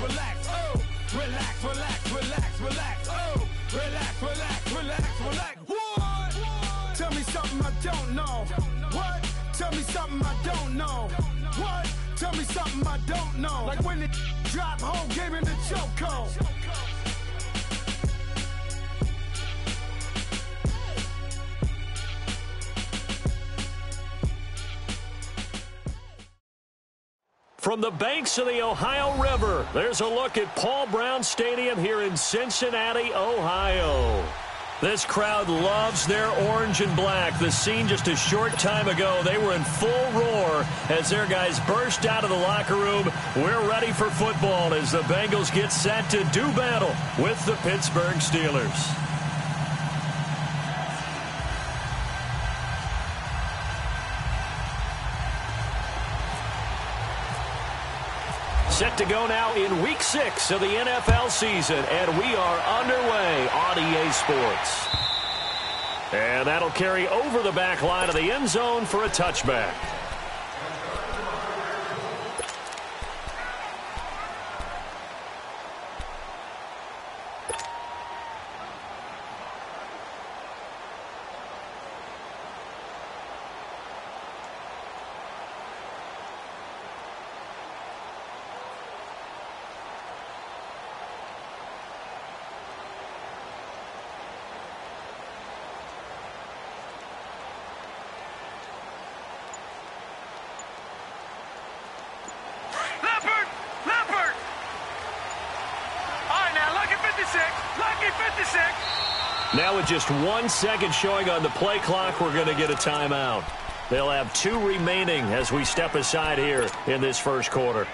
relax, oh. Relax, relax, relax, relax, oh. Relax, relax, relax, relax. What? Tell me something I don't know. What? Tell me something I don't know. What? Tell me something I don't know. Like when it drop home, game in the chokehold. From the banks of the Ohio River, there's a look at Paul Brown Stadium here in Cincinnati, Ohio. This crowd loves their orange and black. The scene just a short time ago, they were in full roar as their guys burst out of the locker room. We're ready for football as the Bengals get set to do battle with the Pittsburgh Steelers. Set to go now in Week 6 of the NFL season, and we are underway on EA Sports. And that'll carry over the back line of the end zone for a touchback. Now with just 1 second showing on the play clock, we're going to get a timeout. They'll have 2 remaining as we step aside here in this first quarter.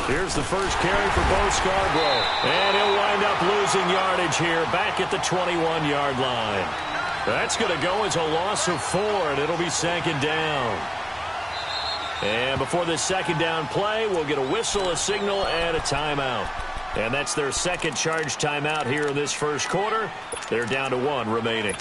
Here's the first carry for Bo Scarborough. And he'll wind up losing yardage here back at the 21-yard line. That's going to go as a loss of 4, and it'll be second down. And before this second down play, we'll get a whistle, a signal, and a timeout. And that's their second charge timeout here in this first quarter. They're down to 1 remaining.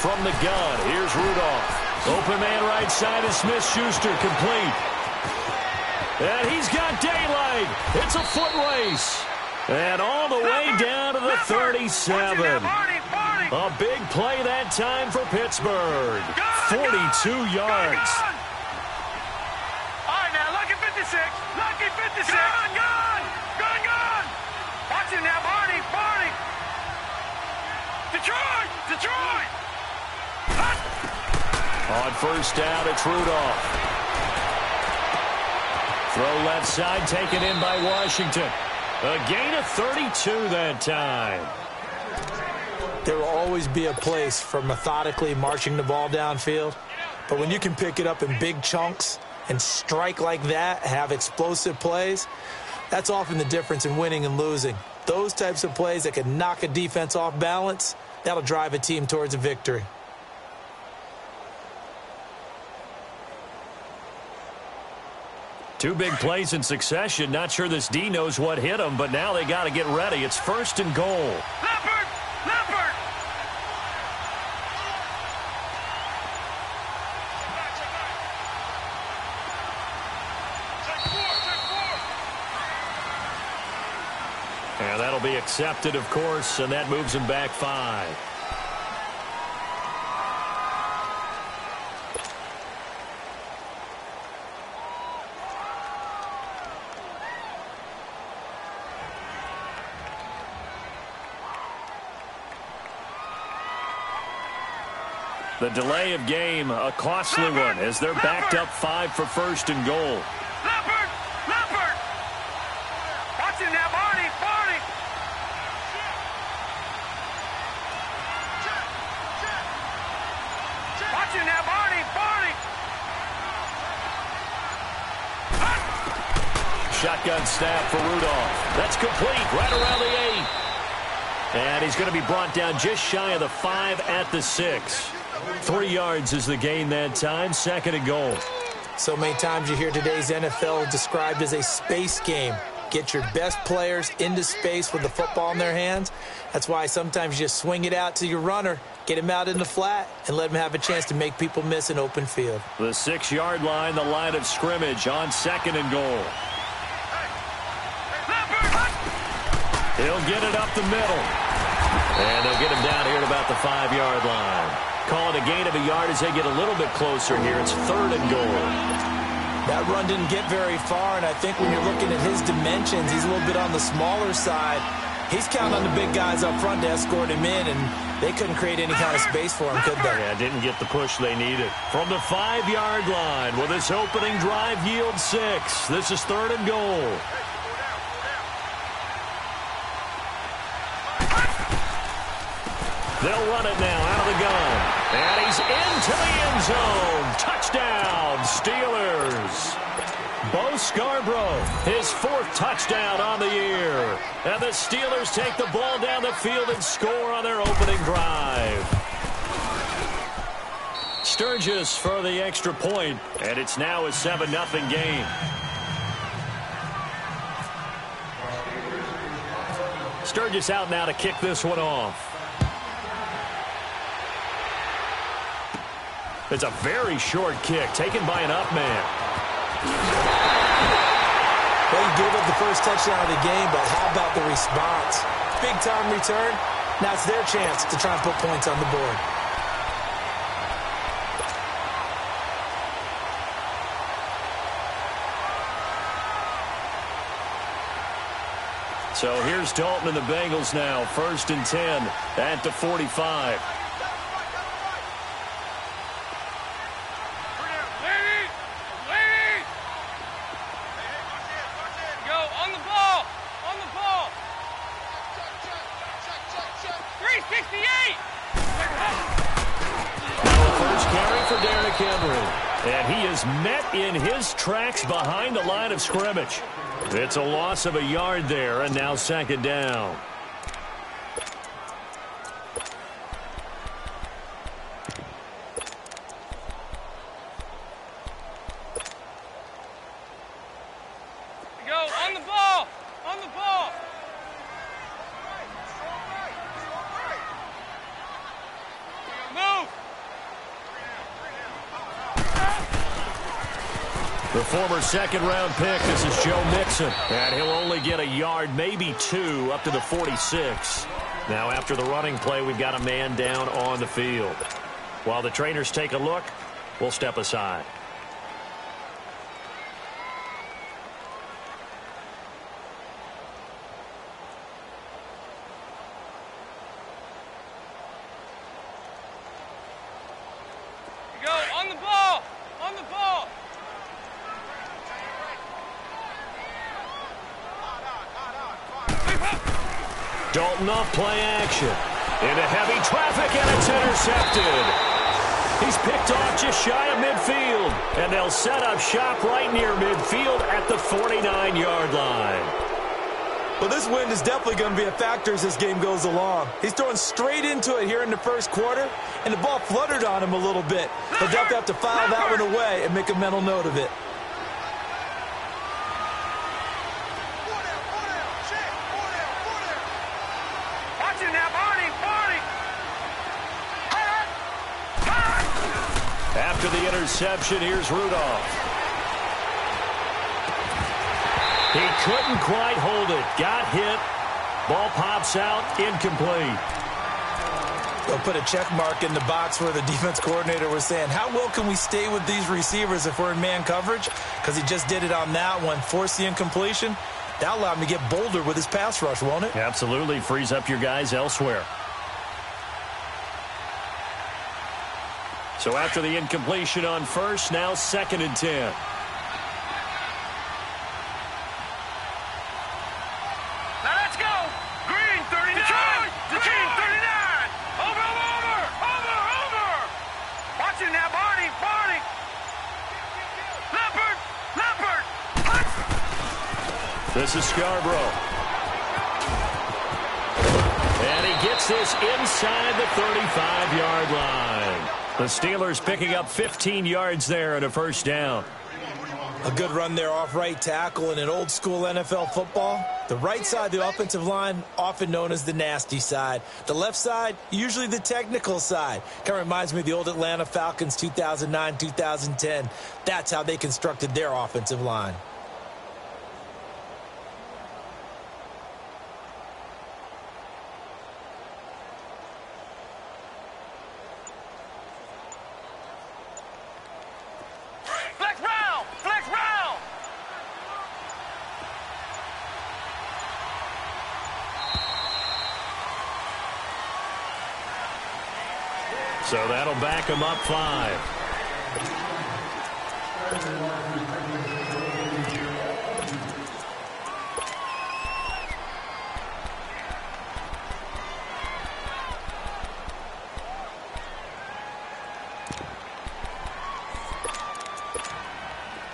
From the gun, here's Rudolph. Open man right side is Smith-Schuster, complete. And he's got daylight. It's a foot race. And all the way down to the 37. A big play that time for Pittsburgh. 42 yards. All right, now, lucky 56. Lucky 56. Gun. Watch it now, Barney. Detroit. On first down, it's Rudolph. Throw left side, taken in by Washington. A gain of 32 that time. There will always be a place for methodically marching the ball downfield. But when you can pick it up in big chunks and strike like that, have explosive plays, that's often the difference in winning and losing. Those types of plays that can knock a defense off balance, that'll drive a team towards a victory. Two big plays in succession. Not sure this D knows what hit him, but now they got to get ready. It's first and goal. Leopard! And that'll be accepted, of course, and that moves him back 5. The delay of game, a costly one, as they're backed up 5 for first and goal. Leopard! Leopard! Watch it now, Barney! Barney! Watch it now, Barney! Barney! Shotgun snap for Rudolph. That's complete, right around the 8. And he's going to be brought down just shy of the 5 at the 6. 3 yards is the gain that time, 2nd and goal. So many times you hear today's NFL described as a space game. Get your best players into space with the football in their hands. That's why sometimes you just swing it out to your runner, get him out in the flat, and let him have a chance to make people miss an open field. The 6-yard line, the line of scrimmage on 2nd and goal. He'll get it up the middle. And they'll get him down here at about the 5-yard line. Call it a gain of a yard as they get a little bit closer here. It's 3rd and goal. That run didn't get very far, and I think when you're looking at his dimensions, he's a little bit on the smaller side. He's counting on the big guys up front to escort him in, and they couldn't create any kind of space for him, could they? Yeah, didn't get the push they needed. From the 5-yard line, will this opening drive yield 6? This is 3rd and goal. They'll run it now out of the gun. And he's into the end zone. Touchdown, Steelers. Bo Scarborough, his 4th touchdown on the year. And the Steelers take the ball down the field and score on their opening drive. Sturgis for the extra point, and it's now a 7-0 game. Sturgis out now to kick this one off. It's a very short kick taken by an up man. Well, he gave up the first touchdown of the game, but how about the response? Big-time return. Now it's their chance to try and put points on the board. So here's Dalton and the Bengals now. 1st and 10 at the 45. And he is met in his tracks behind the line of scrimmage. It's a loss of a yard there, and now 2nd down. Go, on the ball! On the ball! Move! The former 2nd-round pick, this is Joe Mixon. And he'll only get a yard, maybe 2, up to the 46. Now, after the running play, we've got a man down on the field. While the trainers take a look, we'll step aside. Go, on the ball! On the ball! Dalton off play action. Into heavy traffic, and it's intercepted. He's picked off just shy of midfield. And they'll set up shop right near midfield at the 49-yard line. Well, this wind is definitely going to be a factor as this game goes along. He's throwing straight into it here in the first quarter, and the ball fluttered on him a little bit. He'll definitely have to file that one away and make a mental note of it. After the interception, here's Rudolph. He couldn't quite hold it. Got hit. Ball pops out. Incomplete. They'll put a check mark in the box where the defense coordinator was saying, how well can we stay with these receivers if we're in man coverage? Because he just did it on that one, forced the incompletion. That'll allow him to get bolder with his pass rush, won't it? Absolutely. Frees up your guys elsewhere. So after the incompletion on first, now 2nd and 10. Now let's go. Green 39. Green 39. Over. Watch it now, Barney. Leopard. This is Scarborough. And he gets this inside the 35-yard line. The Steelers picking up 15 yards there and a first down. A good run there off right tackle in an old-school NFL football. The right side of the offensive line, often known as the nasty side. The left side, usually the technical side. Kind of reminds me of the old Atlanta Falcons 2009, 2010. That's how they constructed their offensive line. Flex round. So that'll back him up 5.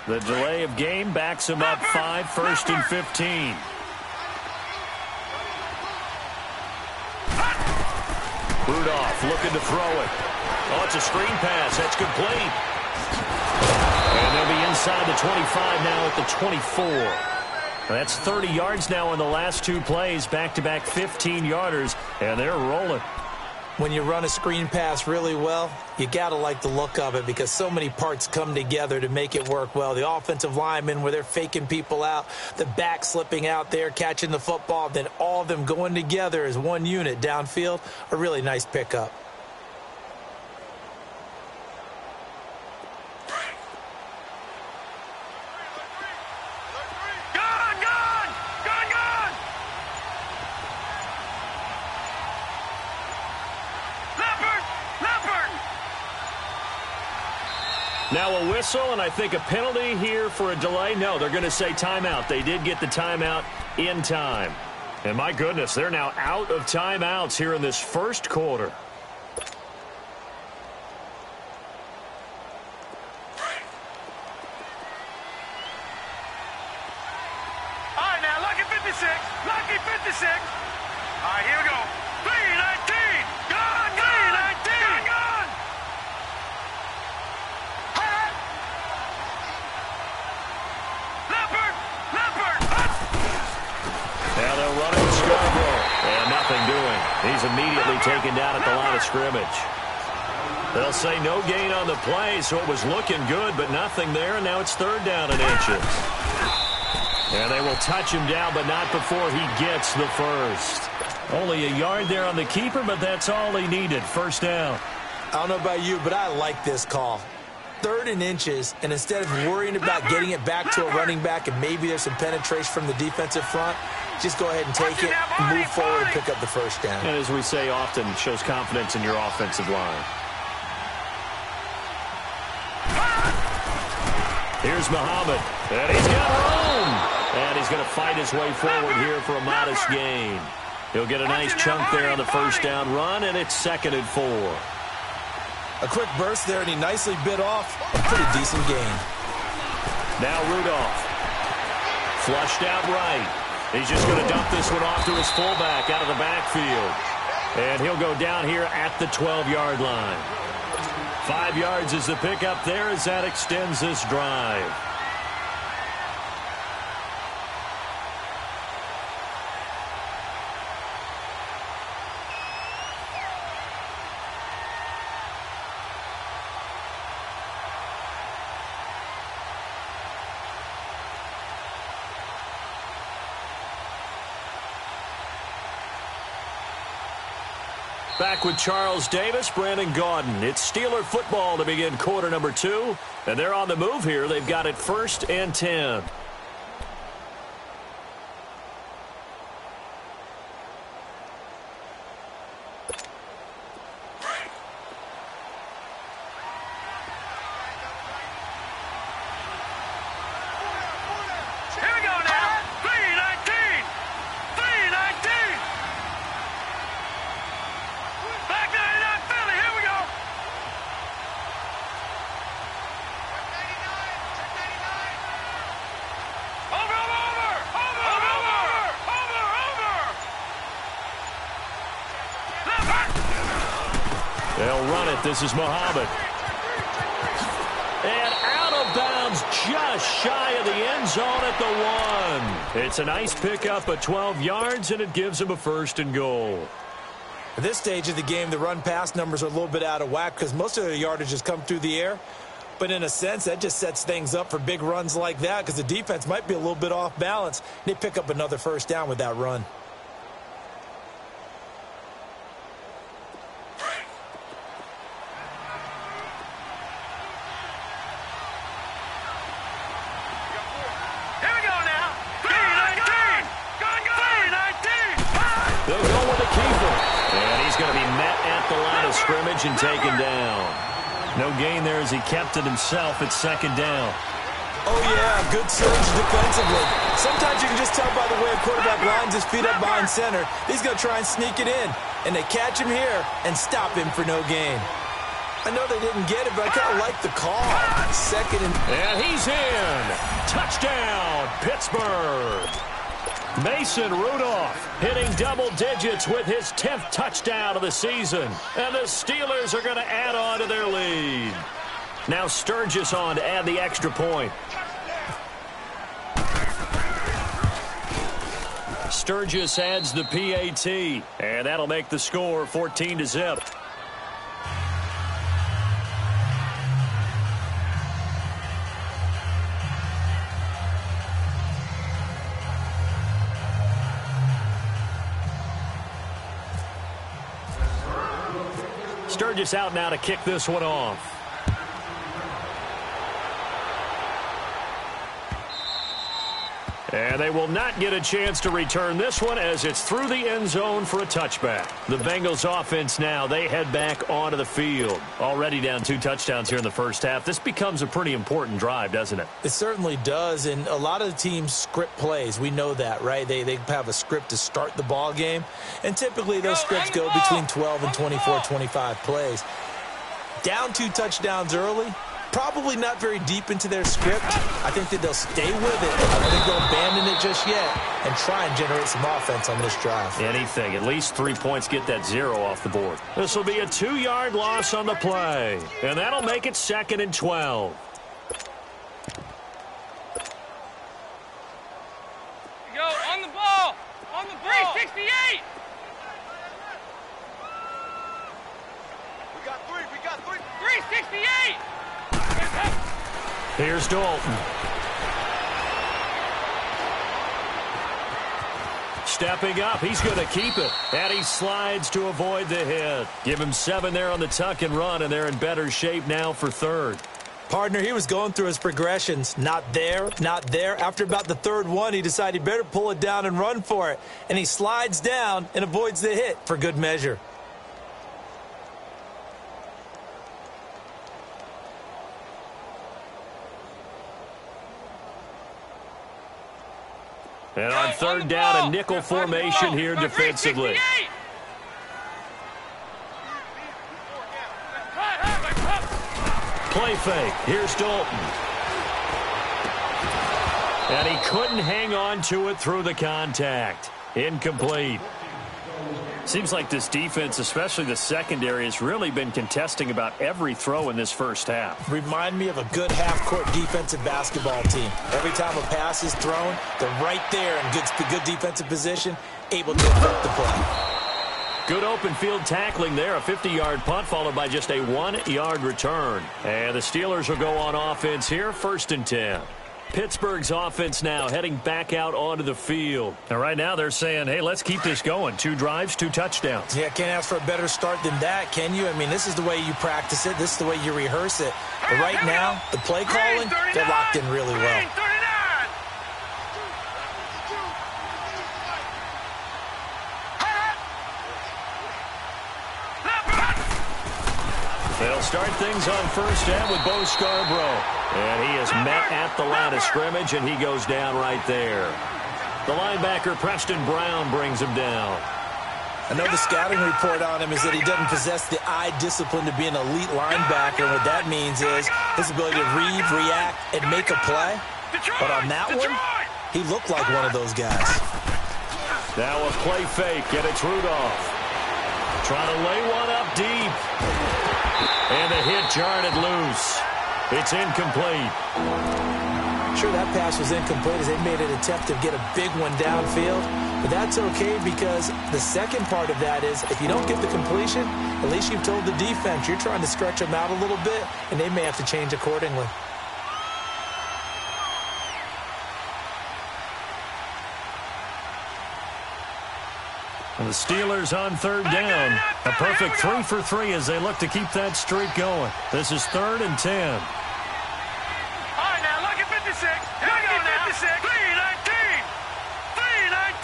The delay of game backs him up 5, 1st and 15. Rudolph looking to throw it. Oh, it's a screen pass. That's complete. And they'll be inside the 25 now at the 24. That's 30 yards now in the last 2 plays. Back-to-back 15-yarders, and they're rolling. When you run a screen pass really well, you got to like the look of it because so many parts come together to make it work well. The offensive linemen, where they're faking people out, the back slipping out there, catching the football, then all of them going together as one unit downfield, a really nice pickup. Now a whistle, and I think a penalty here for a delay. No, they're going to say timeout. They did get the timeout in time. And my goodness, they're now out of timeouts here in this first quarter. All right, now, lucky 56. Lucky 56. All right, here we go. 319. Gone. 319. Gone. Leopard. Now they'll run it with Scarborough. And nothing doing. He's immediately taken down at the line of scrimmage. They'll say no gain on the play, so it was looking good, but nothing there, and now it's 3rd down and inches. And they will touch him down, but not before he gets the first. Only a yard there on the keeper, but that's all he needed. First down. I don't know about you, but I like this call. 3rd and inches, and instead of worrying about getting it back to a running back and maybe there's some penetration from the defensive front, just go ahead and take it, move forward, and pick up the first down. And as we say often, it shows confidence in your offensive line. Here's Muhammad, and he's got room. And he's going to fight his way forward here for a modest gain. He'll get a nice chunk there on the first down run, and it's 2nd and 4. A quick burst there, and he nicely bit off a pretty decent gain. Now Rudolph. Flushed out right. He's just going to dump this one off to his fullback out of the backfield. And he'll go down here at the 12-yard line. 5 yards is the pickup there as that extends this drive. Back with Charles Davis, Brandon Gaudin. It's Steeler football to begin quarter number 2. And they're on the move here. They've got it 1st and 10. They'll run it. This is Muhammad. And out of bounds, just shy of the end zone at the 1. It's a nice pickup of 12 yards, and it gives them a 1st and goal. At this stage of the game, the run-pass numbers are a little bit out of whack because most of their yardage has come through the air. But in a sense, that just sets things up for big runs like that because the defense might be a little bit off balance. They pick up another 1st down with that run. Scrimmage and taken down. No gain there as he kept it himself at 2nd down. Oh, yeah, good surge defensively. Sometimes you can just tell by the way a quarterback lines his feet up behind center. He's going to try and sneak it in. And they catch him here and stop him for no gain. I know they didn't get it, but I kind of like the call. 2nd and he's in. Touchdown, Pittsburgh. Mason Rudolph hitting double digits with his 10th touchdown of the season. And the Steelers are going to add on to their lead. Now Sturgis on to add the extra point. Sturgis adds the PAT. And that'll make the score 14-0. Sturgis out now to kick this one off. And they will not get a chance to return this one as it's through the end zone for a touchback. The Bengals offense now, they head back onto the field. Already down 2 touchdowns here in the first half. This becomes a pretty important drive, doesn't it? It certainly does, and a lot of the teams script plays. We know that, right? They have a script to start the ball game, and typically those scripts go between 12 and 24, 25 plays. Down 2 touchdowns early. Probably not very deep into their script. I think that they'll stay with it. I don't think they'll abandon it just yet and try and generate some offense on this drive. Anything. At least 3 points get that 0 off the board. This will be a 2-yard loss on the play. And that'll make it 2nd and 12. Go on the ball. On the ball. 368. We got 368. Here's Dalton. Stepping up, he's going to keep it. And he slides to avoid the hit. Give him 7 there on the tuck and run, and they're in better shape now for 3rd. Partner, he was going through his progressions. Not there, not there. After about the 3rd one, he decided he better pull it down and run for it. And he slides down and avoids the hit for good measure. And on 3rd down, a nickel formation here defensively. Play fake. Here's Dalton. And he couldn't hang on to it through the contact. Incomplete. Seems like this defense, especially the secondary, has really been contesting about every throw in this first half. Remind me of a good half-court defensive basketball team. Every time a pass is thrown, they're right there in good defensive position, able to affect the play. Good open field tackling there. A 50-yard punt followed by just a 1-yard return. And the Steelers will go on offense here, 1st and 10. Pittsburgh's offense now heading back out onto the field. And right now they're saying, hey, let's keep this going. 2 drives, 2 touchdowns. Yeah, can't ask for a better start than that, can you? I mean, this is the way you practice it. This is the way you rehearse it. But right now, the play calling, they're locked in really well. They'll start things on 1st down with Bo Scarborough. And he is met at the line of scrimmage, and he goes down right there. The linebacker, Preston Brown, brings him down. I know the scouting report on him is that he doesn't possess the eye discipline to be an elite linebacker. What that means is his ability to read, react, and make a play. But on that one, he looked like one of those guys. Now a play fake, and it's Rudolph. Trying to lay one up deep. And the hit jarred it loose. It's incomplete. Sure, that pass was incomplete as they made an attempt to get a big one downfield. But that's okay because the second part of that is if you don't get the completion, at least you've told the defense you're trying to stretch them out a little bit, and they may have to change accordingly. And the Steelers on third down. A perfect 3 for 3 as they look to keep that streak going. This is 3rd and 10. All right, now, look at 56. Here we go now. 56. 319. 319.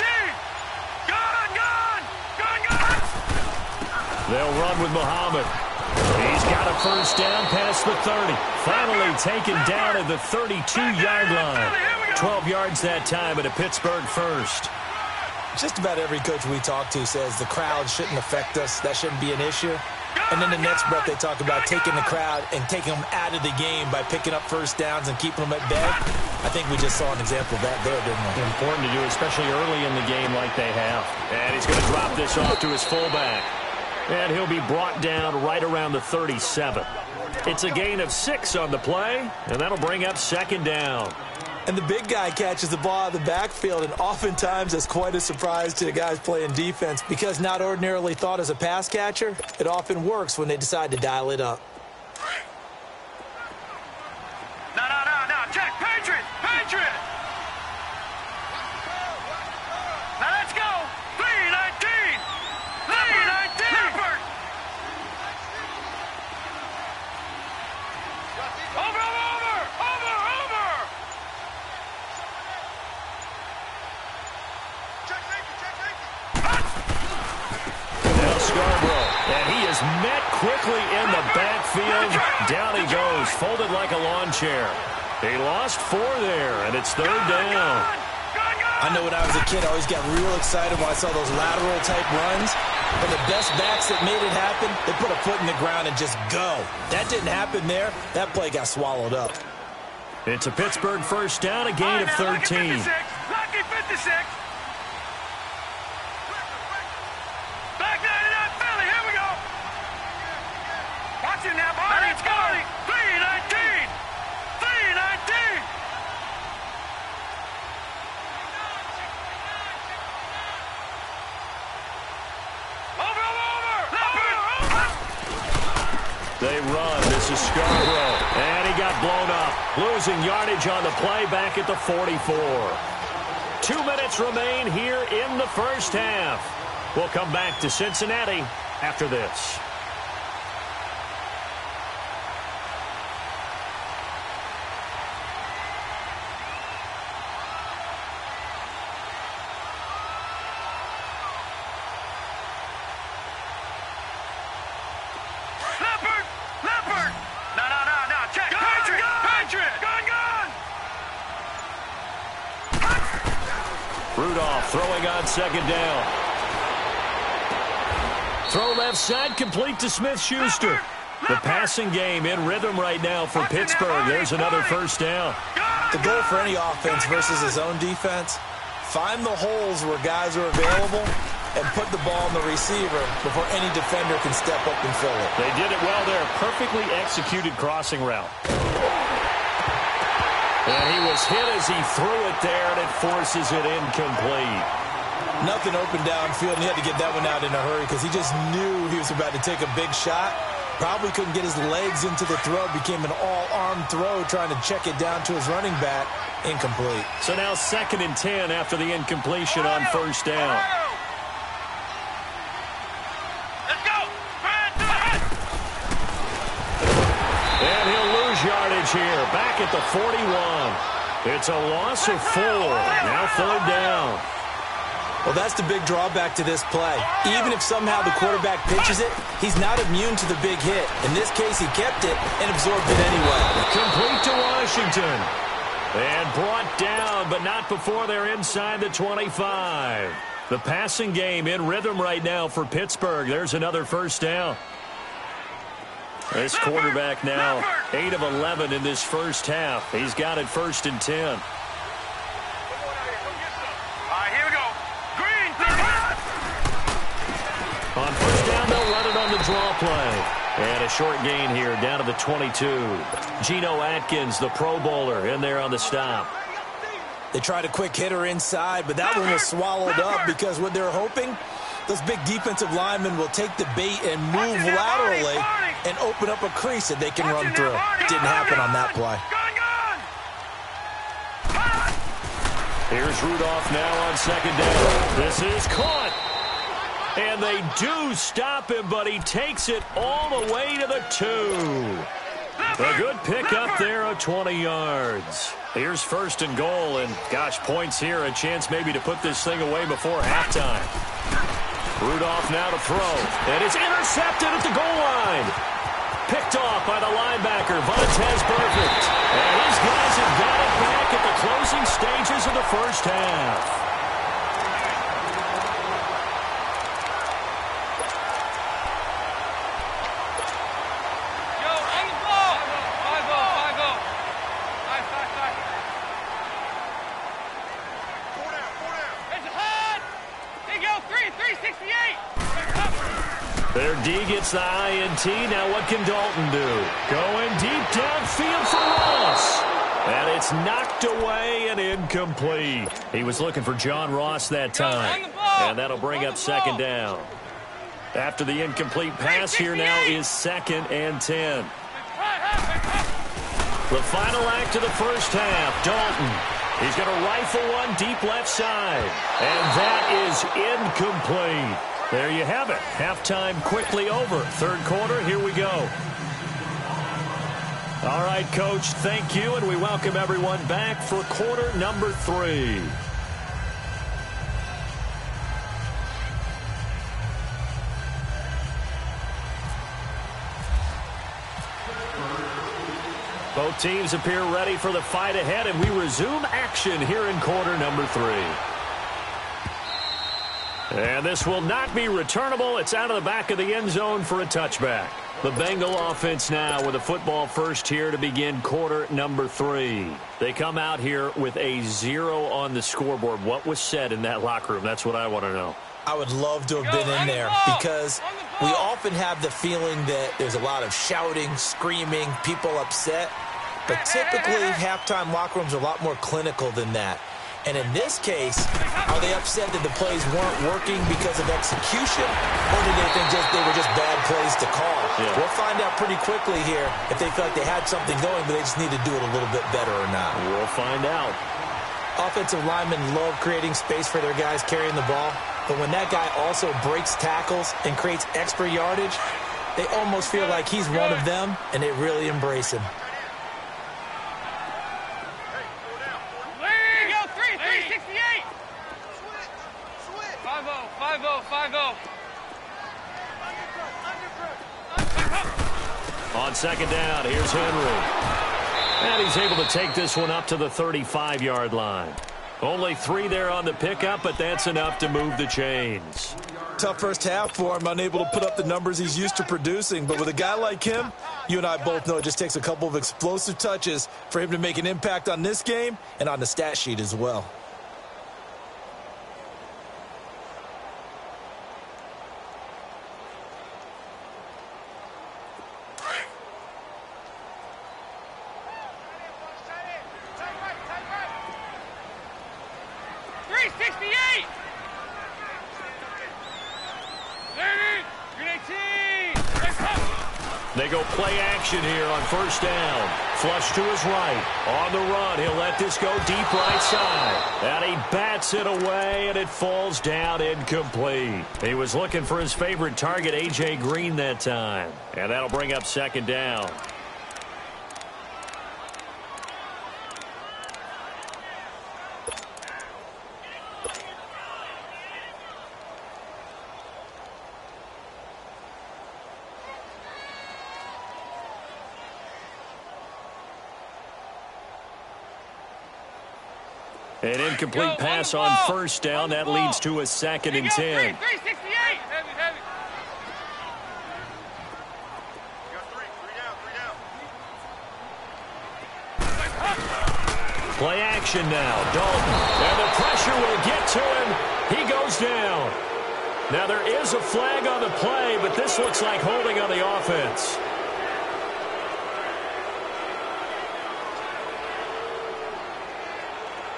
Gone. They'll run with Muhammad. He's got a first down past the 30. Finally taken down at the 32-yard line. 12 yards that time at a Pittsburgh first. Just about every coach we talk to says the crowd shouldn't affect us. That shouldn't be an issue. And then the next breath they talk about taking the crowd and taking them out of the game by picking up first downs and keeping them at bay. I think we just saw an example of that there, didn't we? Important to do, especially early in the game like they have. And he's going to drop this off to his fullback. And he'll be brought down right around the 37. It's a gain of 6 on the play, and that'll bring up 2nd down. And the big guy catches the ball out of the backfield, and oftentimes that's quite a surprise to the guys playing defense because not ordinarily thought as a pass catcher, it often works when they decide to dial it up. No. Check. Patriot. Now let's go. 319. 319. Leopard. Over. Now Scarborough, and he is met quickly in the backfield. Down he goes, folded like a lawn chair. He lost 4 there, and it's 3rd down. I know when I was a kid, I always got real excited when I saw those lateral-type runs. But the best backs that made it happen, they put a foot in the ground and just go. That didn't happen there. That play got swallowed up. It's a Pittsburgh first down, a gain of 13. Lucky 56. Back 99 Philly. Here we go. Watch it now, boy. Let's go. 319. 319. They run. This is Scarborough. And he got blown up. Losing yardage on the play back at the 44. 2 minutes remain here in the first half. We'll come back to Cincinnati after this. Leopard. No. Check. Patriot. Gone. Rudolph throwing on 2nd down. Throw left side, complete to Smith-Schuster. The passing game in rhythm right now for Pittsburgh. There's another first down. The goal for any offense versus his own defense, find the holes where guys are available and put the ball in the receiver before any defender can step up and fill it. They did it well there. Perfectly executed crossing route. And he was hit as he threw it there, and it forces it incomplete. Nothing open downfield, and he had to get that one out in a hurry because he just knew he was about to take a big shot. Probably couldn't get his legs into the throw. Became an all-arm throw trying to check it down to his running back. Incomplete. So now 2nd and 10 after the incompletion on first down. Let's go. And he'll lose yardage here. Back at the 41. It's a loss of 4. Now 3rd down. Well, that's the big drawback to this play. Even if somehow the quarterback pitches it, he's not immune to the big hit. In this case, he kept it and absorbed it anyway. Complete to Washington. And brought down, but not before they're inside the 25. The passing game in rhythm right now for Pittsburgh. There's another first down. This quarterback now 8 of 11 in this first half. He's got it 1st and 10. All right, here we go. Green. On first down, they'll draw play. And a short gain here down to the 22. Geno Atkins, the Pro Bowler, in there on the stop. They tried a quick hitter inside, but that one was swallowed up because what they're hoping, those big defensive linemen will take the bait and move laterally and open up a crease that they can run through. Didn't happen on that play. Here's Rudolph now on second down. This is caught. And they do stop him, but he takes it all the way to the 2. A good pickup there of 20 yards. Here's first and goal, and gosh, points here, a chance maybe to put this thing away before halftime. Rudolph now to throw, and it's intercepted at the goal line. Picked off by the linebacker, Vontaze Burfict. And his guys have got it back at the closing stages of the first half. Their D gets the INT. Now what can Dalton do? Going deep downfield for Ross. And it's knocked away and incomplete. He was looking for John Ross that time. And that'll bring up second down. After the incomplete pass, here now is 2nd and 10. The final act of the first half, Dalton. He's going to rifle one deep left side. And that is incomplete. There you have it. Halftime quickly over. Third quarter, here we go. All right, Coach, thank you, and we welcome everyone back for quarter number 3. Both teams appear ready for the fight ahead, and we resume action here in quarter number 3. And this will not be returnable. It's out of the back of the end zone for a touchback. The Bengal offense now with a football first here to begin quarter number 3. They come out here with a 0 on the scoreboard. What was said in that locker room? That's what I want to know. I would love to have been in there because we often have the feeling that there's a lot of shouting, screaming, people upset. But typically, halftime locker rooms are a lot more clinical than that. And in this case, are they upset that the plays weren't working because of execution, or did they think they were just bad plays to call? Yeah. We'll find out pretty quickly here if they felt like they had something going, but they just need to do it a little bit better or not. We'll find out. Offensive linemen love creating space for their guys carrying the ball, but when that guy also breaks tackles and creates extra yardage, they almost feel like he's one of them, and they really embrace him. On second down, here's Henry. And he's able to take this one up to the 35-yard line. Only 3 there on the pickup, but that's enough to move the chains. Tough first half for him, unable to put up the numbers he's used to producing. But with a guy like him, you and I both know it just takes a couple of explosive touches for him to make an impact on this game and on the stat sheet as well. They go play action here on first down. Flush to his right. On the run, he'll let this go deep right side. And he bats it away, and it falls down incomplete. He was looking for his favorite target, A.J. Green, that time. And that'll bring up second down. An incomplete pass on first down. That leads to a 2nd and 10. 368. Play action now. Dalton. And the pressure will get to him. He goes down. Now, there is a flag on the play, but this looks like holding on the offense.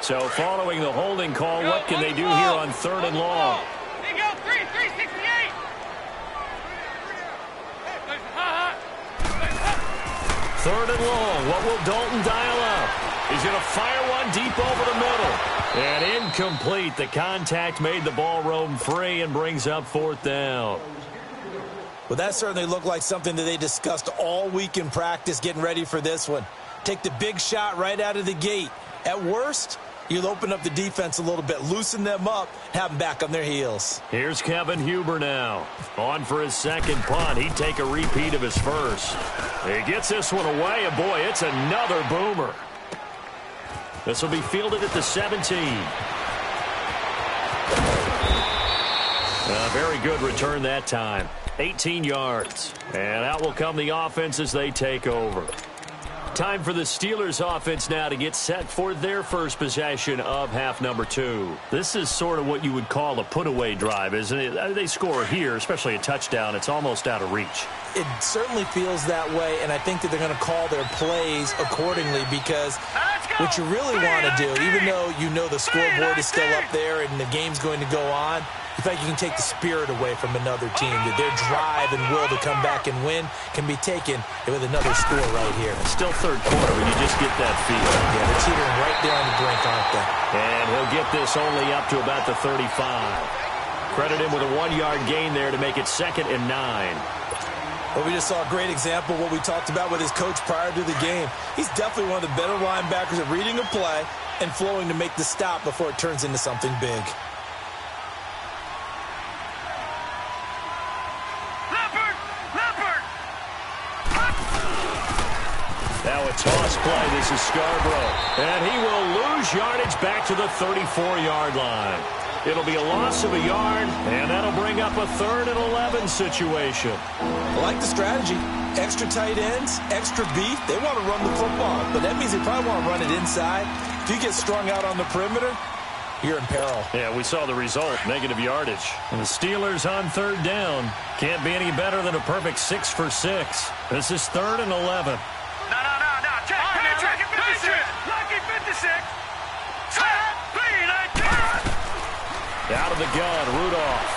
So following the holding call, what can they do here on 3rd and long? Here you go, 368. Third and long. What will Dalton dial up? He's going to fire one deep over the middle. And incomplete. The contact made the ball roam free and brings up 4th down. Well, that certainly looked like something that they discussed all week in practice getting ready for this one. Take the big shot right out of the gate. At worst, you'll open up the defense a little bit, loosen them up, have them back on their heels. Here's Kevin Huber now. On for his second punt. He'd take a repeat of his first. He gets this one away, and boy, it's another boomer. This will be fielded at the 17. A very good return that time. 18 yards. And out will come the offense as they take over. Time for the Steelers offense now to get set for their first possession of half number 2. This is sort of what you would call a put-away drive, isn't it? They score here, especially a touchdown. It's almost out of reach. It certainly feels that way, and I think that they're going to call their plays accordingly because what you really want to do, even though you know the scoreboard is still up there and the game's going to go on, you think you can take the spirit away from another team, that their drive and will to come back and win can be taken with another score right here. Still third quarter when you just get that feel. Yeah, they're teetering right there on the brink, aren't they? And he'll get this only up to about the 35. Credit him with a 1-yard gain there to make it 2nd and 9. Well, we just saw a great example of what we talked about with his coach prior to the game. He's definitely one of the better linebackers at reading a play and flowing to make the stop before it turns into something big. Now a toss play. This is Scarborough. And he will lose yardage back to the 34-yard line. It'll be a loss of a yard, and that'll bring up a 3rd and 11 situation. I like the strategy. Extra tight ends, extra beef. They want to run the football, but that means they probably want to run it inside. If you get strung out on the perimeter, you're in peril. Yeah, we saw the result, negative yardage. And the Steelers on 3rd down. Can't be any better than a perfect 6 for 6. This is 3rd and 11. No. Check it, 56. Lucky 56. Out of the gun, Rudolph.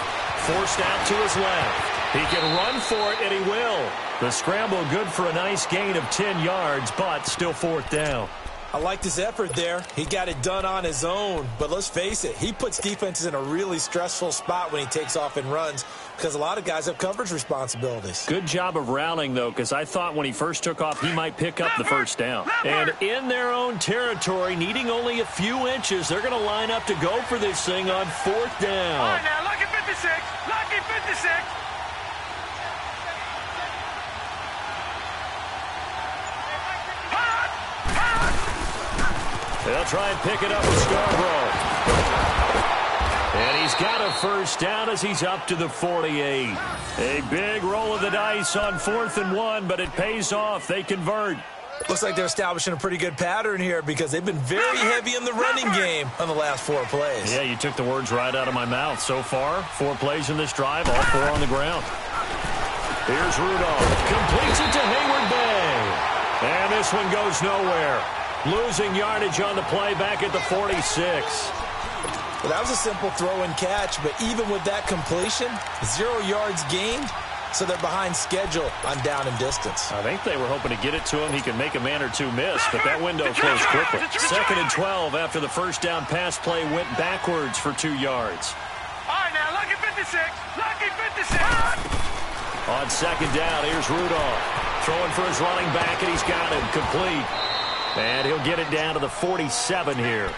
Forced out to his left. He can run for it, and he will. The scramble good for a nice gain of 10 yards, but still 4th down. I liked his effort there. He got it done on his own. But let's face it, he puts defenses in a really stressful spot when he takes off and runs because a lot of guys have coverage responsibilities. Good job of rallying, though, because I thought when he first took off, he might pick up the first down. And in their own territory, needing only a few inches, they're going to line up to go for this thing on 4th down. All right, now, lucky 56. Lucky 56. They'll try and pick it up with Scarborough. And he's got a first down as he's up to the 48. A big roll of the dice on 4th and 1, but it pays off. They convert. Looks like they're establishing a pretty good pattern here because they've been very heavy in the running game on the last 4 plays. Yeah, you took the words right out of my mouth. So far, 4 plays in this drive, all 4 on the ground. Here's Rudolph. Completes it to Hayward Bay. And this one goes nowhere. Losing yardage on the play back at the 46. Well, that was a simple throw and catch, but even with that completion, 0 yards gained, so they're behind schedule on down and distance. I think they were hoping to get it to him. He could make a man or two miss, but that window closed quickly. 2nd and 12 after the first down pass play went backwards for 2 yards. All right, now, lucky 56. Lucky 56. On 2nd down, here's Rudolph. Throwing for his running back, and he's got him complete. And he'll get it down to the 47 here.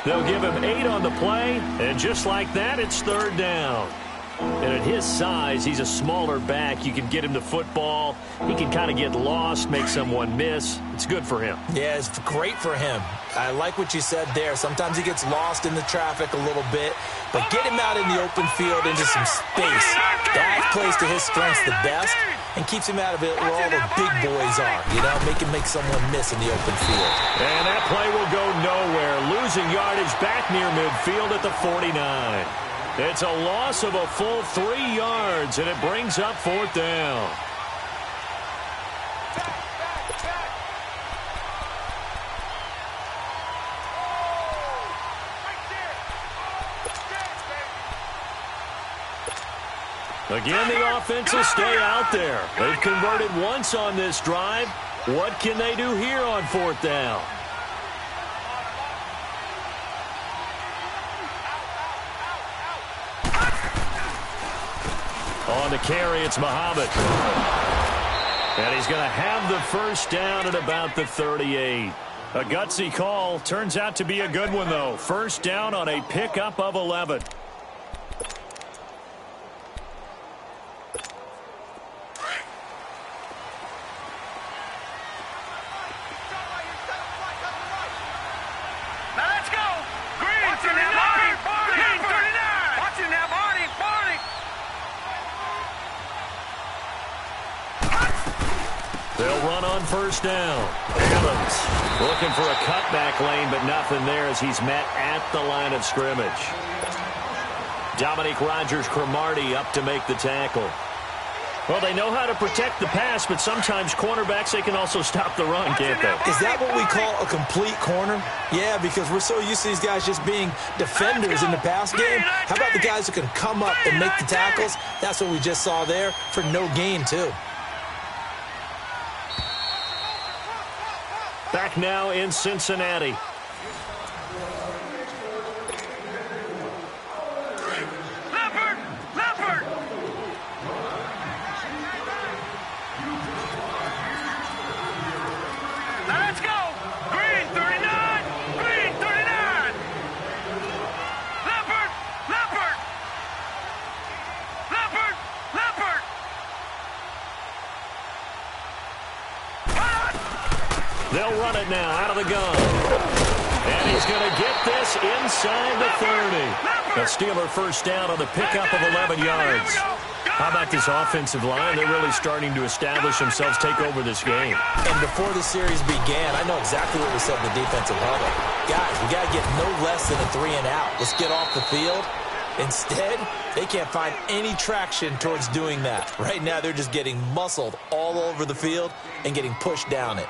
They'll give him 8 on the play, and just like that, it's 3rd down. And at his size, he's a smaller back. You can get him the football. He can kind of get lost, make someone miss. It's good for him. Yeah, it's great for him. I like what you said there. Sometimes he gets lost in the traffic a little bit, but get him out in the open field into some space. That plays to his strengths the best and keeps him out of it where all the big boys are. You know, make someone miss in the open field. And that play will go nowhere. Losing yardage back near midfield at the 49. It's a loss of a full 3 yards, and it brings up 4th down. Again, the offense will stay out there. They've converted once on this drive. What can they do here on 4th down? On the carry, it's Muhammad. And he's going to have the first down at about the 38. A gutsy call. Turns out to be a good one, though. First down on a pickup of 11. First down. Adams looking for a cutback lane, but nothing there as he's met at the line of scrimmage. Dominique Rodgers-Cromartie up to make the tackle. Well, they know how to protect the pass, but sometimes cornerbacks, they can also stop the run, can't they? Is that what we call a complete corner? Yeah, because we're so used to these guys just being defenders in the pass game. How about the guys who can come up and make the tackles? That's what we just saw there for no gain, too. Back now in Cincinnati. Leopard! Let's go! Green 39! Green 39! Leopard! They'll run it now out of the gun. And he's going to get this inside the 30. A Steeler first down on the pickup of 11 yards. How about this offensive line? They're really starting to establish themselves, take over this game. And before the series began, I know exactly what we said in the defensive huddle. Guys, we got to get no less than a 3-and-out. Let's get off the field. Instead, they can't find any traction towards doing that. Right now, they're just getting muscled all over the field and getting pushed down it.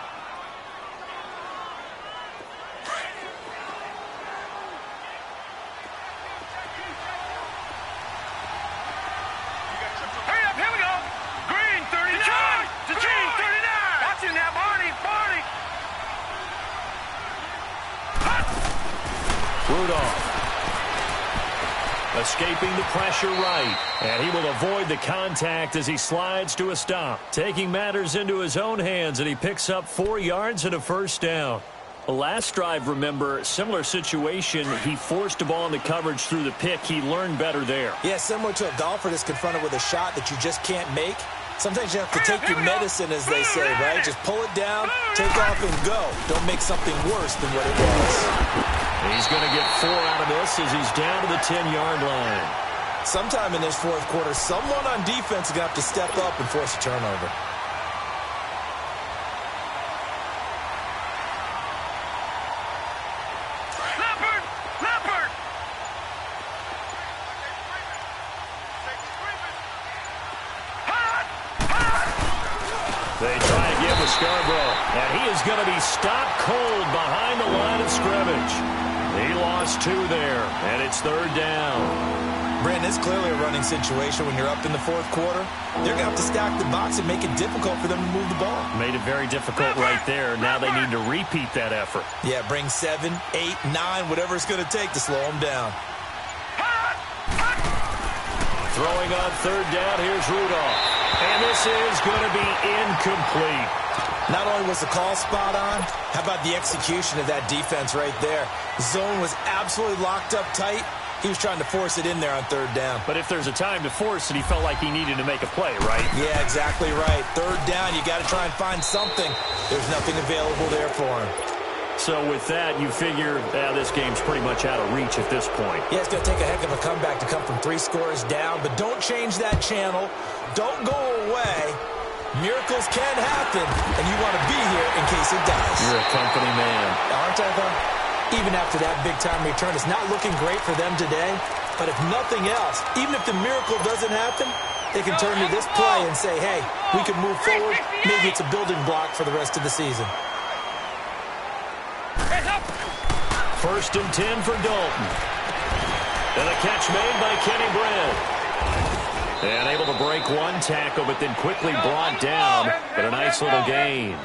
Escaping the pressure right, and he will avoid the contact as he slides to a stop. Taking matters into his own hands, and he picks up 4 yards and a first down. Last drive, remember, similar situation. He forced a ball in the coverage through the pick. He learned better there. Yeah, similar to a golfer that's confronted with a shot that you just can't make. Sometimes you have to take your medicine, as they say, right? Just pull it down, take off, and go. Don't make something worse than what it was. He's going to get 4 out of this as he's down to the 10-yard line. Sometime in this fourth quarter, someone on defense is going to have to step up and force a turnover. They try again with Scarborough, and he is going to be stopped cold behind the line of scrimmage. He lost 2 there, and it's 3rd down. Brandon, it's clearly a running situation when you're up in the fourth quarter. They're going to have to stack the box and make it difficult for them to move the ball. Made it very difficult right there. Now they need to repeat that effort. Yeah, bring 7, 8, 9, whatever it's going to take to slow them down. Throwing on 3rd down, here's Rudolph. And this is going to be incomplete. Not only was the call spot on, how about the execution of that defense right there? Zone was absolutely locked up tight. He was trying to force it in there on 3rd down. But if there's a time to force it, he felt like he needed to make a play, right? Yeah, exactly right. 3rd down, you got to try and find something. There's nothing available there for him. So with that, you figure this game's pretty much out of reach at this point. Yeah, it's going to take a heck of a comeback to come from 3 scores down, but don't change that channel. Don't go away. Miracles can happen, and you want to be here in case it does. You're a company man. Aren't I, though? Even after that big-time return, it's not looking great for them today. But if nothing else, even if the miracle doesn't happen, they can turn to this play and say, hey, we can move forward. Maybe it's a building block for the rest of the season. 1st and 10 for Dalton. And a catch made by Kenny Brent. And able to break one tackle, but then quickly brought down. But a nice little gain.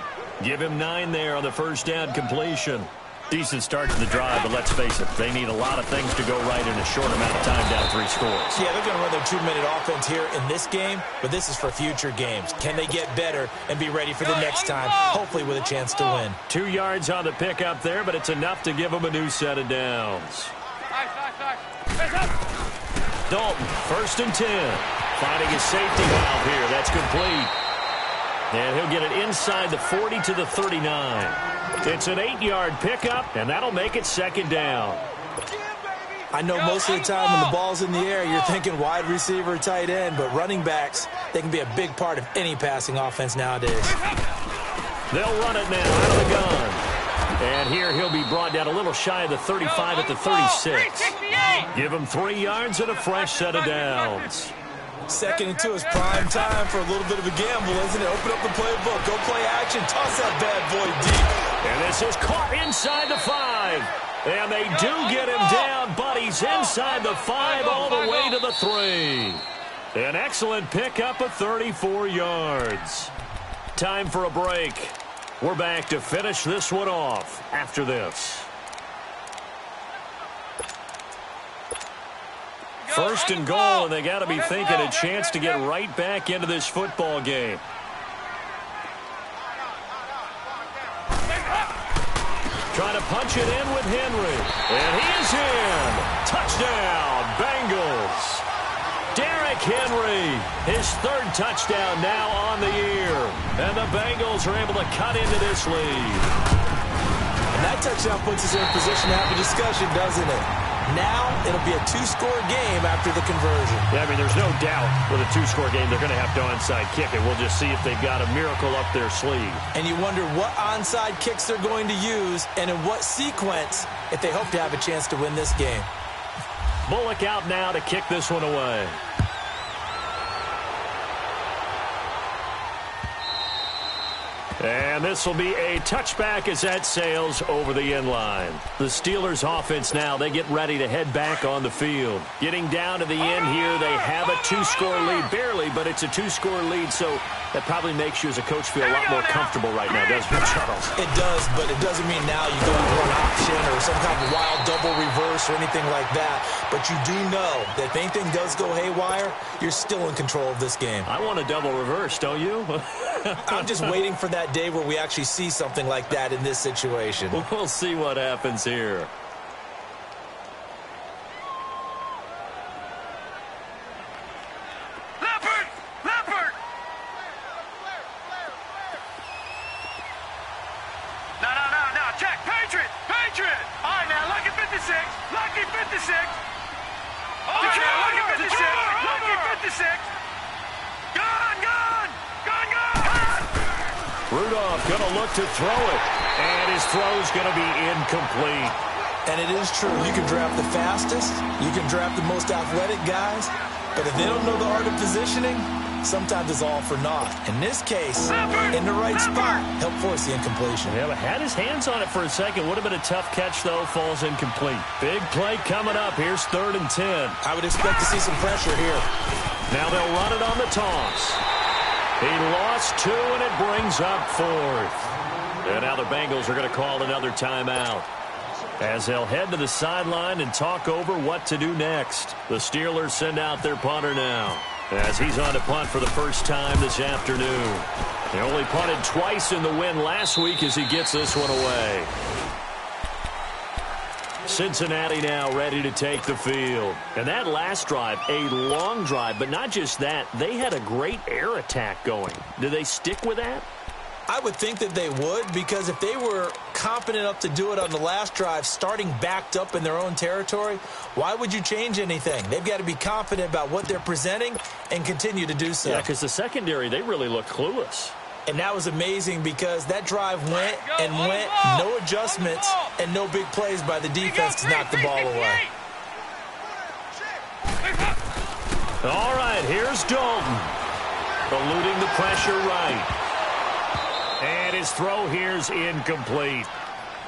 Give him 9 there on the first down completion. Decent start to the drive, but let's face it, they need a lot of things to go right in a short amount of time, down 3 scores. Yeah, they're going to run their 2-minute offense here in this game, but this is for future games. Can they get better and be ready for the next time, hopefully with a chance to win? 2 yards on the pickup there, but it's enough to give them a new set of downs. Dalton, 1st and 10. Finding his safety valve here. That's complete. And he'll get it inside the 40 to the 39. It's an 8-yard pickup, and that'll make it 2nd down. I know most of the time when the ball's in the air, you're thinking wide receiver, tight end, but running backs, they can be a big part of any passing offense nowadays. They'll run it now out of the gun. And here he'll be brought down a little shy of the 35 at the 36. Give him 3 yards and a fresh set of downs. 2nd and 2 is prime time for a little bit of a gamble, isn't it? Open up the playbook, go play action, toss that bad boy deep. And this is caught inside the 5. And they do get him down, but he's inside the 5 all the way to the 3. An excellent pickup of 34 yards. Time for a break. We're back to finish this one off after this. 1st and goal, and they got to be thinking a chance to get right back into this football game. Trying to punch it in with Henry. And he is in. Touchdown, Bengals. Derrick Henry, his 3rd touchdown now on the year. And the Bengals are able to cut into this lead. And that touchdown puts us in a position to have a discussion, doesn't it? Now it'll be a 2-score game after the conversion. Yeah, I mean, there's no doubt with a 2-score game they're going to have to onside kick it. We'll just see if they've got a miracle up their sleeve. And you wonder what onside kicks they're going to use and in what sequence if they hope to have a chance to win this game. Bullock out now to kick this one away. And this will be a touchback as that sails over the end line. The Steelers offense now, they get ready to head back on the field. Getting down to the end here, they have a 2-score lead. Barely, but it's a 2-score lead, so that probably makes you as a coach feel a lot more comfortable right now, doesn't it, Charles? It does, but it doesn't mean now you go and run option or some kind of wild double reverse or anything like that. But you do know that if anything does go haywire, you're still in control of this game. I want a double reverse, don't you? I'm just waiting for that day where we actually see something like that in this situation. We'll see what happens here. Leopard! No, check, Patriot! All right, now, lucky 56! All right, now, lucky 56! Gun! Rudolph going to look to throw it, and his throw's going to be incomplete. And it is true. You can draft the fastest, you can draft the most athletic guys, but if they don't know the art of positioning, sometimes it's all for naught. In this case, in the right spot, help force the incompletion. Yeah, but had his hands on it for a second. Would have been a tough catch, though. Falls incomplete. Big play coming up. Here's 3rd and 10. I would expect to see some pressure here. Now they'll run it on the toss. He lost 2, and it brings up 4th. And now the Bengals are going to call another timeout as they'll head to the sideline and talk over what to do next. The Steelers send out their punter now as he's on to punt for the first time this afternoon. He only punted twice in the win last week as he gets this one away. Cincinnati now ready to take the field. And that last drive, a long drive, but not just that. They had a great air attack going. Do they stick with that? I would think that they would, because if they were confident enough to do it on the last drive, starting backed up in their own territory, why would you change anything? They've got to be confident about what they're presenting and continue to do so. Yeah, because the secondary, they really look clueless. And that was amazing because that drive went, no adjustments, and no big plays by the defense to knock the ball away. All right, here's Dalton. Eluding the pressure right. And his throw here's incomplete.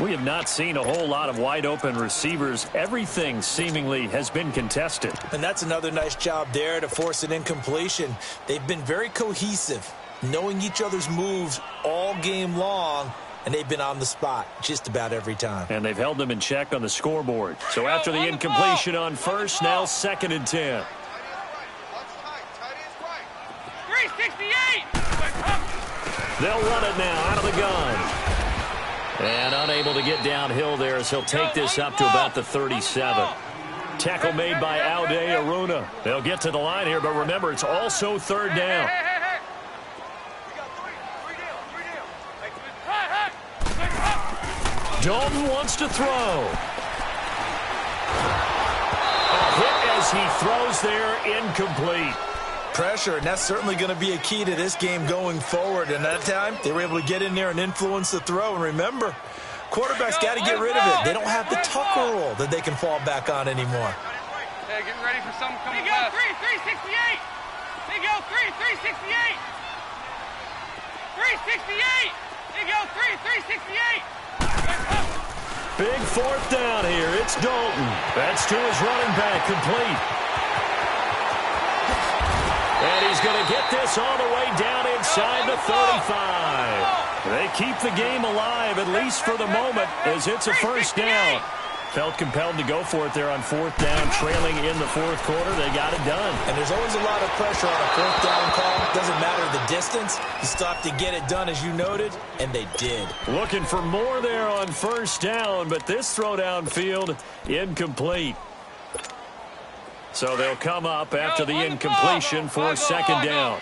We have not seen a whole lot of wide-open receivers. Everything seemingly has been contested. And that's another nice job there to force an incompletion. They've been very cohesive, knowing each other's moves all game long, and they've been on the spot just about every time. And they've held them in check on the scoreboard. So after the incompletion on first, now 2nd and 10. 368! They'll run it now out of the gun. And unable to get downhill there as he'll take this up to about the 37. Tackle made by Aude Aruna. They'll get to the line here, but remember, it's also 3rd down. Dalton wants to throw. A hit as he throws there, incomplete. Pressure, and that's certainly going to be a key to this game going forward. And that time, they were able to get in there and influence the throw. And remember, quarterbacks got to get rid of it. They don't have the tucker roll that they can fall back on anymore. Hey, getting ready for something coming fast. 368! They go 368! 368! They go 368! Big 4th down here. It's Dalton. That's to his running back, complete. And he's going to get this all the way down inside the 35. They keep the game alive, at least for the moment, as it's a 1st down. Felt compelled to go for it there on 4th down, trailing in the 4th quarter. They got it done. And there's always a lot of pressure on a 4th down call. Doesn't matter the distance. You still have to get it done, as you noted, and they did. Looking for more there on 1st down, but this throw downfield, incomplete. So they'll come up after the incompletion for 2nd down.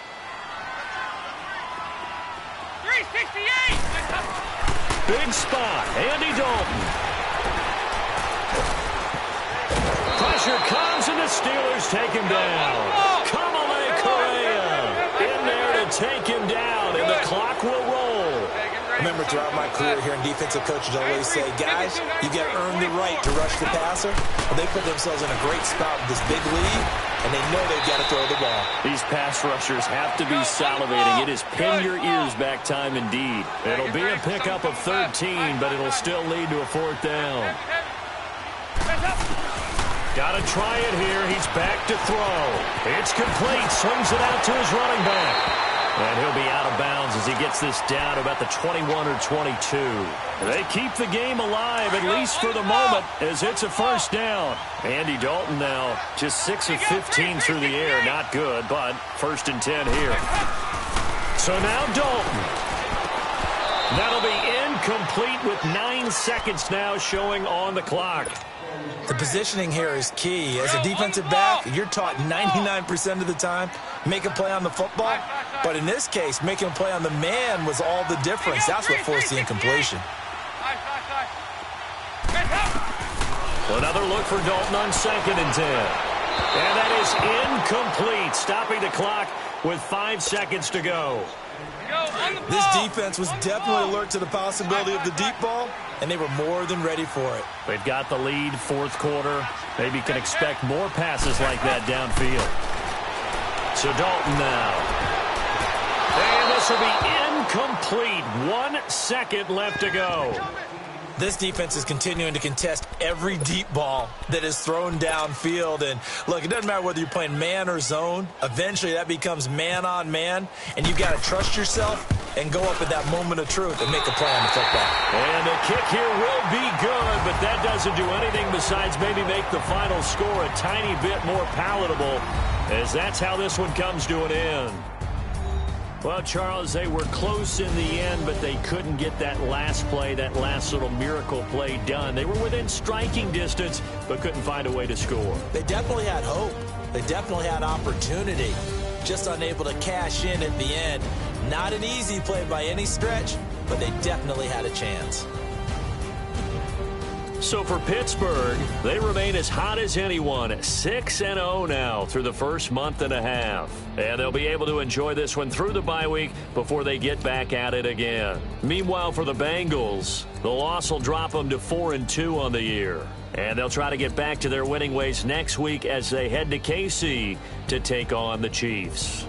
368! Big spot, Andy Dalton. Pressure comes, and the Steelers take him down. Kamale Correa in there to take him down, and the clock will roll. Remember, throughout my career here in defensive coaches, I always say, guys, you got to earn the right to rush the passer. Well, they put themselves in a great spot with this big lead, and they know they've got to throw the ball. These pass rushers have to be salivating. It is pin your ears back time indeed. It'll be a pickup of 13, but it'll still lead to a 4th down. Got to try it here. He's back to throw. It's complete. Swings it out to his running back. And he'll be out of bounds as he gets this down about the 21 or 22. They keep the game alive, at least for the moment, as it's a 1st down. Andy Dalton now just 6 of 15 through the air. Not good, but 1st and 10 here. So now Dalton. That'll be incomplete with 9 seconds now showing on the clock. The positioning here is key. As a defensive back, you're taught 99% of the time, make a play on the football. But in this case, making a play on the man was all the difference. That's what forced the incompletion. Another look for Dalton on 2nd and 10. And that is incomplete, stopping the clock with 5 seconds to go. This defense was definitely alert to the possibility of the deep ball, and they were more than ready for it. They've got the lead, 4th quarter. Maybe can expect more passes like that downfield. So Dalton now. And this will be incomplete. 1 second left to go. This defense is continuing to contest every deep ball that is thrown downfield. And look, it doesn't matter whether you're playing man or zone. Eventually that becomes man on man, and you've got to trust yourself and go up at that moment of truth and make a play on the football. And the kick here will be good, but that doesn't do anything besides maybe make the final score a tiny bit more palatable, as that's how this one comes to an end. Well, Charles, they were close in the end, but they couldn't get that last play, that last little miracle play done. They were within striking distance, but couldn't find a way to score. They definitely had hope. They definitely had opportunity. Just unable to cash in at the end. Not an easy play by any stretch, but they definitely had a chance. So for Pittsburgh, they remain as hot as anyone, 6-0 now through the first month and a half. And they'll be able to enjoy this one through the bye week before they get back at it again. Meanwhile, for the Bengals, the loss will drop them to 4-2 on the year. And they'll try to get back to their winning ways next week as they head to KC to take on the Chiefs.